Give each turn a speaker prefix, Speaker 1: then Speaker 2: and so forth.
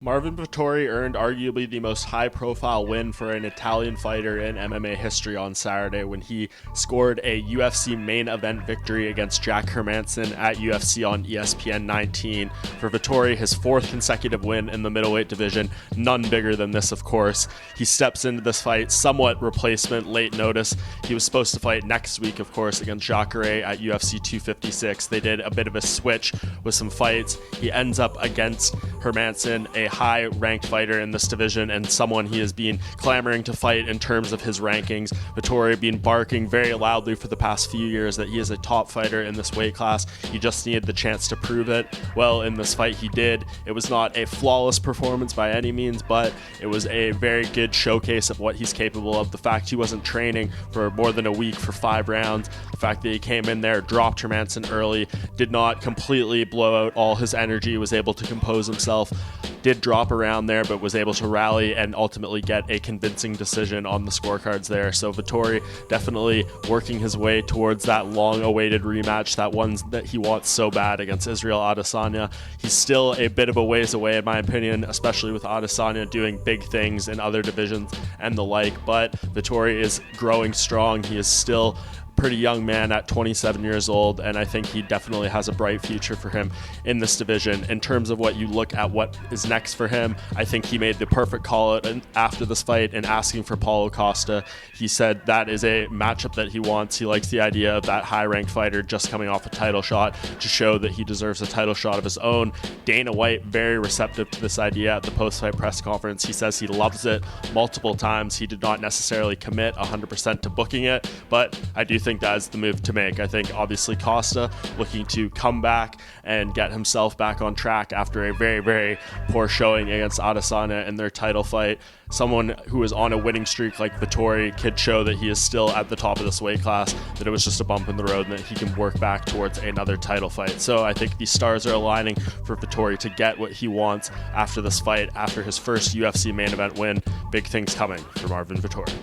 Speaker 1: Marvin Vettori earned arguably the most high-profile win for an Italian fighter in MMA history on Saturday when he scored a UFC main event victory against Jack Hermansson at UFC on ESPN 19. For Vettori, his fourth consecutive win in the middleweight division, none bigger than this, of course. He steps into this fight somewhat replacement, late notice. He was supposed to fight next week, of course, against Jack at UFC 256. They did a bit of a switch with some fights. He ends up against Hermansson, a high-ranked fighter in this division and someone he has been clamoring to fight in terms of his rankings. Vettori been barking very loudly for the past few years that he is a top fighter in this weight class. He just needed the chance to prove it. Well, in this fight he did. It was not a flawless performance by any means, but it was a very good showcase of what he's capable of. The fact he wasn't training for more than a week for 5 rounds, the fact that he came in there, dropped Hermansson early, did not completely blow out all his energy, was able to compose himself, did drop around there, but was able to rally and ultimately get a convincing decision on the scorecards there. So Vettori definitely working his way towards that long-awaited rematch, that one that he wants so bad against Israel Adesanya. He's still a bit of a ways away, in my opinion, especially with Adesanya doing big things in other divisions and the like, but Vettori is growing strong. He is still pretty young man at 27 years old, and I think he definitely has a bright future for him in this division. In terms of what you look at what is next for him, I think he made the perfect call after this fight in asking for Paulo Costa. He said that is a matchup that he wants. He likes the idea of that high-ranked fighter just coming off a title shot to show that he deserves a title shot of his own. Dana White, very receptive to this idea at the post-fight press conference. He says he loves it multiple times. He did not necessarily commit 100% to booking it, but I do think that is the move to make. I think obviously Costa looking to come back and get himself back on track after a very, very poor showing against Adesanya in their title fight. Someone who is on a winning streak like Vettori could show that he is still at the top of this weight class, that it was just a bump in the road and that he can work back towards another title fight. So I think the stars are aligning for Vettori to get what he wants after this fight, after his first UFC main event win. Big things coming for Marvin Vettori.